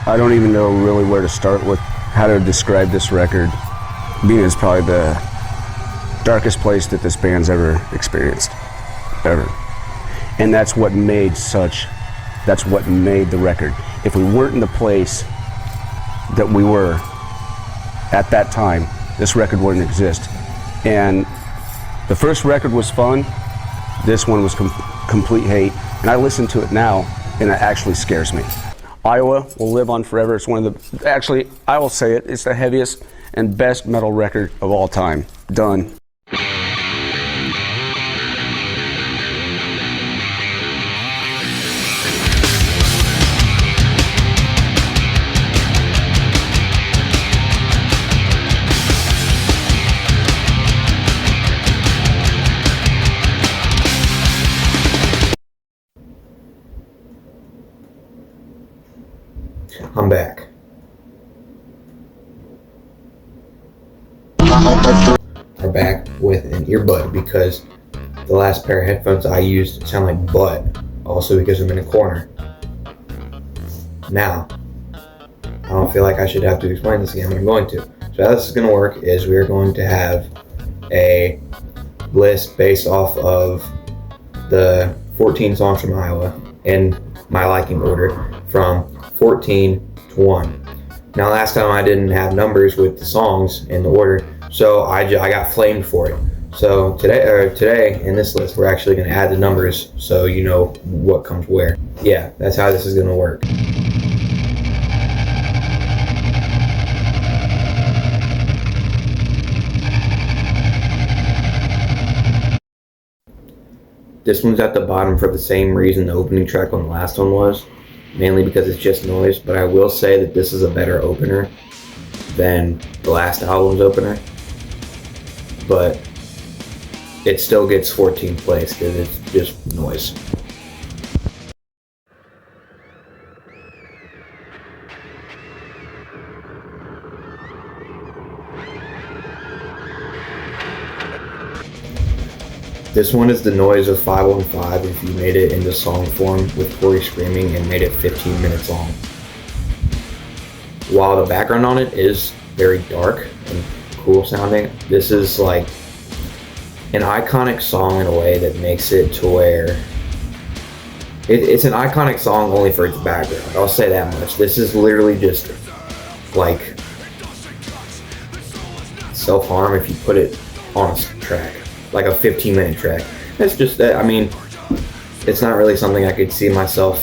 I don't even know really where to start with how to describe this record, being it's probably the darkest place that this band's ever experienced, ever. And that's what made the record. If we weren't in the place that we were at that time, this record wouldn't exist. And the first record was fun, this one was complete hate, and I listen to it now and it actually scares me. Iowa will live on forever. It's one of the, actually, I will say it, it's the heaviest and best metal record of all time. Done. I'm back. We're back with an earbud because the last pair of headphones I used sound like butt, also because I'm in a corner. Now, I don't feel like I should have to explain this again, but I'm going to. So how this is going to work is we are going to have a list based off of the 14 songs from Iowa in my liking order from 14 to 1. Now last time I didn't have numbers with the songs in the order, so I got flamed for it. So today in this list we're actually going to add the numbers so you know what comes where. Yeah, that's how this is going to work. This one's at the bottom for the same reason the opening track on the last one was. Mainly because it's just noise, but I will say that this is a better opener than the last album's opener. But it still gets 14th place because it's just noise. This one is the noise of 515 if you made it into song form with Corey screaming and made it 15 minutes long. While the background on it is very dark and cool sounding, this is like an iconic song in a way that makes it to where it's an iconic song only for its background. I'll say that much. This is literally just like self-harm if you put it on a track. Like a 15-minute track. It's just that, I mean, it's not really something I could see myself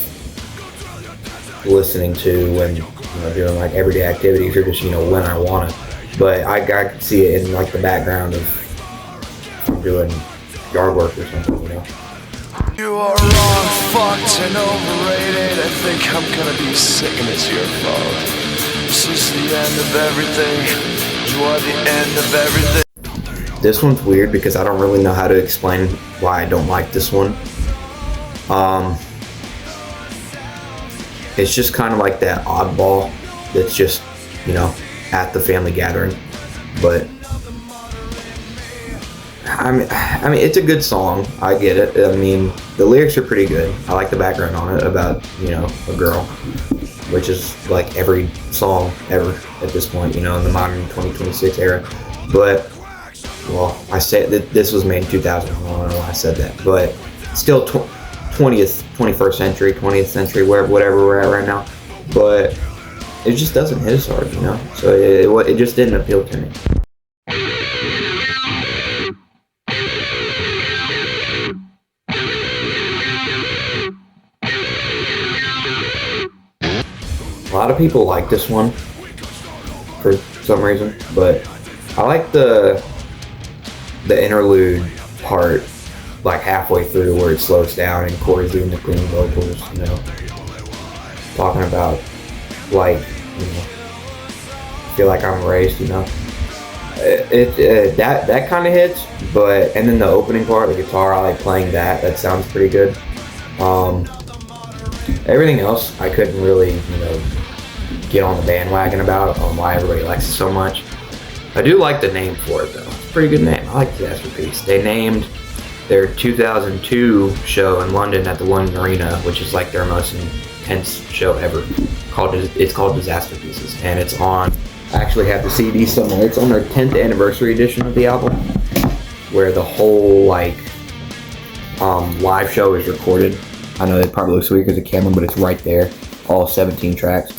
listening to when doing like everyday activities or just when I want to. But I could see it in like the background of doing yard work or something, You are wrong, fucked and overrated. I think I'm gonna be sick and it's your fault. This is the end of everything. You are the end of everything. This one's weird because I don't really know how to explain why I don't like this one. It's just kind of like that oddball that's just, at the family gathering. But I mean, it's a good song. I get it. I mean, the lyrics are pretty good. I like the background on it about, a girl, which is like every song ever at this point, in the modern 2026 era. But well, I said that this was made in 2000. I don't know why I said that, but still 21st century, 20th century, whatever we're at right now. But it just doesn't hit as hard, So it just didn't appeal to me. A lot of people like this one for some reason, but I like the interlude part, like halfway through where it slows down and Corey's doing the clean vocals, talking about like, feel like I'm raised, that kind of hits, but and then the opening part, the guitar, I like playing that. That sounds pretty good. Everything else, I couldn't really, get on the bandwagon about on why everybody likes it so much. I do like the name for it though. It's a pretty good name. I like Disasterpiece. They named their 2002 show in London at the London Arena, which is like their most tense show ever. It's called Disaster Pieces, and it's on. I actually have the CD somewhere. It's on their 10th anniversary edition of the album, where the whole like live show is recorded. I know it probably looks weird because of the camera, but it's right there. All 17 tracks,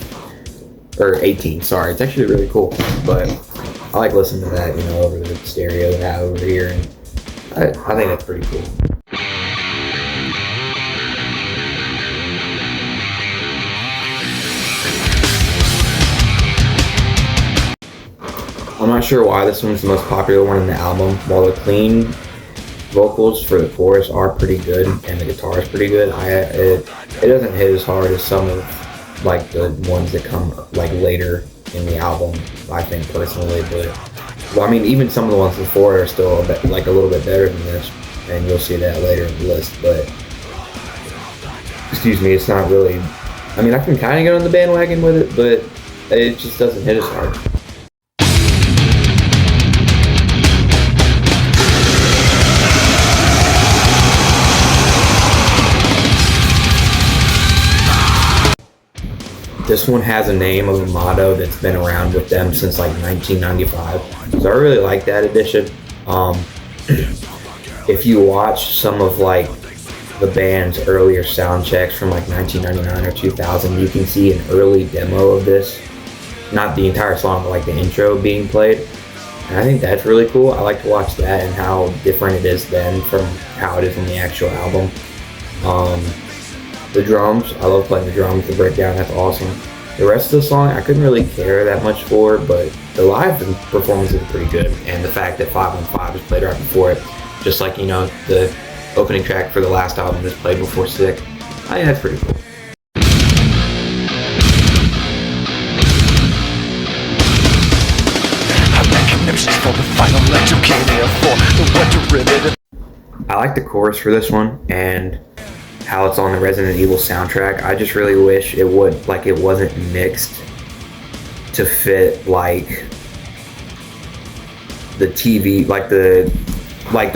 or 18. Sorry, it's actually really cool. But I like listening to that, over the stereo that I have over here, and I think that's pretty cool. I'm not sure why this one's the most popular one in the album. While the clean vocals for the chorus are pretty good and the guitar is pretty good, it doesn't hit as hard as some of like the ones that come like later in the album, I think personally. But well, I mean, even some of the ones before are still a little bit better than this, and you'll see that later in the list. But excuse me, it's not really. I mean, I can kind of get on the bandwagon with it, but it just doesn't hit as hard. This one has a name of a motto that's been around with them since like 1995. So I really like that addition. If you watch some of like the band's earlier sound checks from like 1999 or 2000, you can see an early demo of this. Not the entire song, but like the intro being played. And I think that's really cool. I like to watch that and how different it is then from how it is on the actual album. The drums, I love playing the drums, the breakdown, that's awesome. The rest of the song, I couldn't really care that much for, but the live performance is pretty good. And the fact that 515 is played right before it, just like, the opening track for the last album is played before Sick, I think that's pretty cool. I like the chorus for this one, and how it's on the Resident Evil soundtrack. I just really wish it wasn't mixed to fit like the TV, like the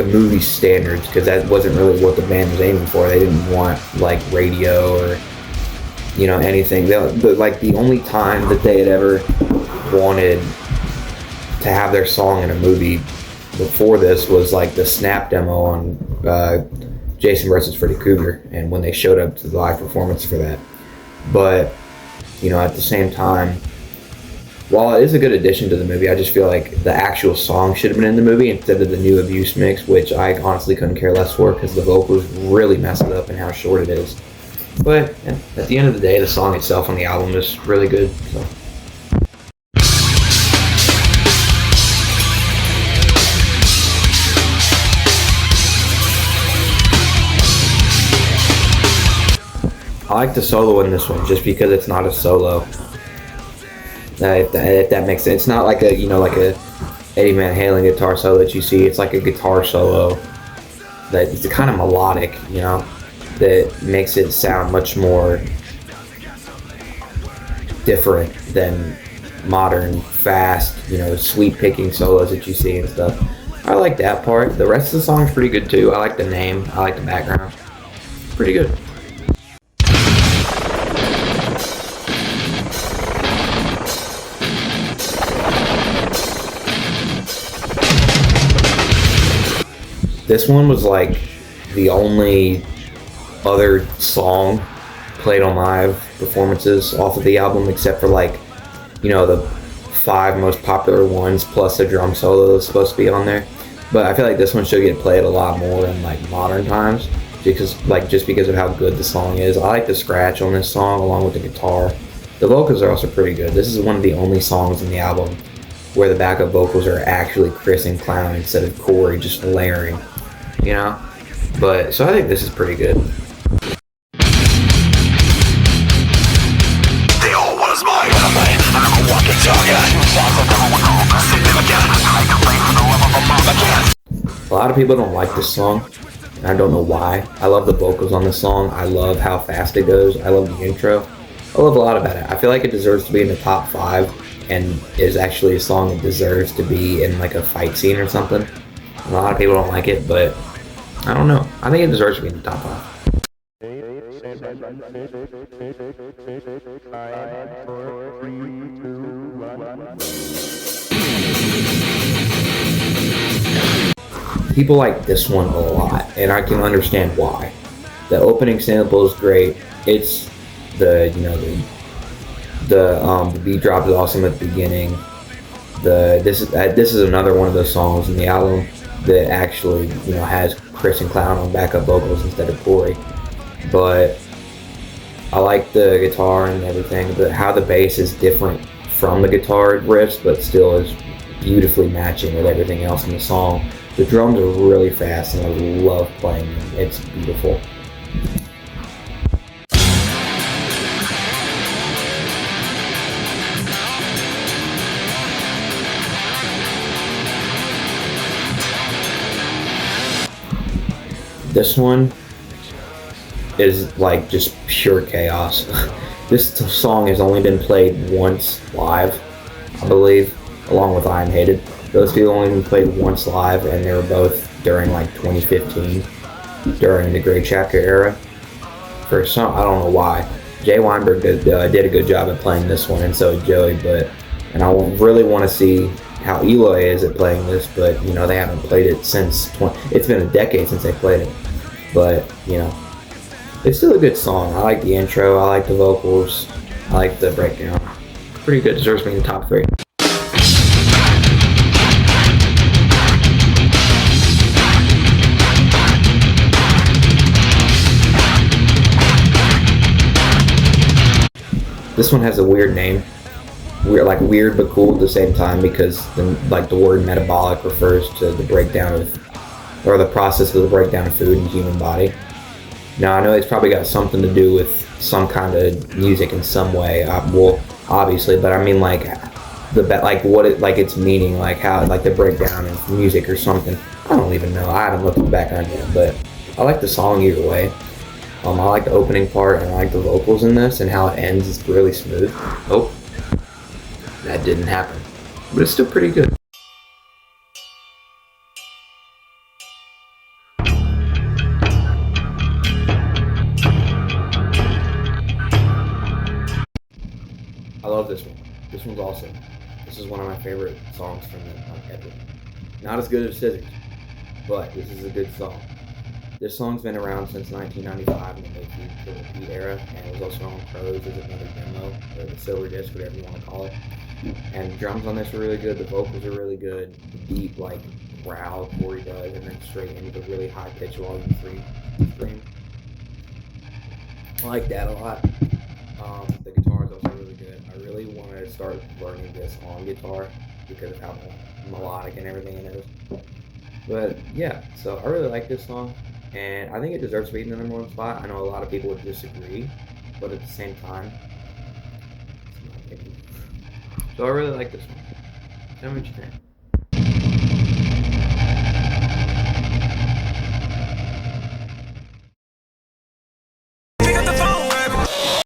movie standards, because that wasn't really what the band was aiming for. They didn't want like radio or anything. The only time that they had ever wanted to have their song in a movie before this was like the Snap demo on Jason vs. Freddy Krueger, and when they showed up to the live performance for that. But, at the same time, while it is a good addition to the movie, I just feel like the actual song should have been in the movie instead of the New Abuse mix, which I honestly couldn't care less for because the vocals really mess it up and how short it is. But at the end of the day, the song itself on the album is really good. So. I like the solo in this one just because it's not a solo. If that makes sense. It's not like a like a Eddie Van Halen guitar solo that you see. It's like a guitar solo that it's kind of melodic, that makes it sound much more different than modern, fast, sweep picking solos that you see and stuff. I like that part. The rest of the song's pretty good too. I like the name. I like the background. Pretty good. This one was like the only other song played on live performances off of the album, except for like, the 5 most popular ones plus the drum solo that's supposed to be on there. But I feel like this one should get played a lot more in like modern times just because of how good the song is. I like the scratch on this song along with the guitar. The vocals are also pretty good. This is one of the only songs in the album where the backup vocals are actually Chris and Clown instead of Corey just layering. But so I think this is pretty good. A lot of people don't like this song, and I don't know why. I love the vocals on this song. I love how fast it goes. I love the intro. I love a lot about it. I feel like it deserves to be in the top 5 and is actually a song that deserves to be in like a fight scene or something. A lot of people don't like it, but I don't know. I think it deserves to be in the top 5. People like this one a lot, and I can understand why. The opening sample is great. It's the the beat drop is awesome at the beginning. This is another one of those songs in the album that actually has Chris and Clown on backup vocals instead of Corey. But I like the guitar and everything. How the bass is different from the guitar riffs, but still is beautifully matching with everything else in the song. The drums are really fast, and I love playing them. It's beautiful. This one is like just pure chaos. This song has only been played once live, I believe, along with I Am Hated. Those two only been played once live, and they were both during like 2015, during the Gray Chapter era. For some, I don't know why. Jay Weinberg did a good job at playing this one, and so did Joey. And I really want to see how Eloy is at playing this, but they haven't played it since it's been a decade since they played it. But it's still a good song. I like the intro, I like the vocals, I like the breakdown. Pretty good, deserves to be in the top 3. This one has a weird name. Weird but cool at the same time, because the word metabolic refers to the breakdown of, or the process of the breakdown of food in the human body. Now I know it's probably got something to do with some kind of music in some way. Well, obviously, but I mean its meaning, how the breakdown in music or something. I don't even know. I haven't looked back on it, but I like the song either way. I like the opening part, and I like the vocals in this, and how it ends is really smooth. Oh, that didn't happen, but it's still pretty good. I love this one. This one's awesome. This is one of my favorite songs from them ever. Not as good as Scissors, but this is a good song. This song's been around since 1995 in the Beat era, and it was also on Crows as another demo, or the silver disc, whatever you want to call it. And the drums on this are really good, the vocals are really good, the deep, growl Corey does, and then straight into the really high pitch volume 3 scream. I like that a lot. The guitar is also really good. I really want to start learning this on guitar because of how melodic and everything it is. But yeah, so I really like this song. And I think it deserves to be in the #1 spot. I know a lot of people would disagree, but at the same time, it's my opinion. So I really like this one. Tell me what you think.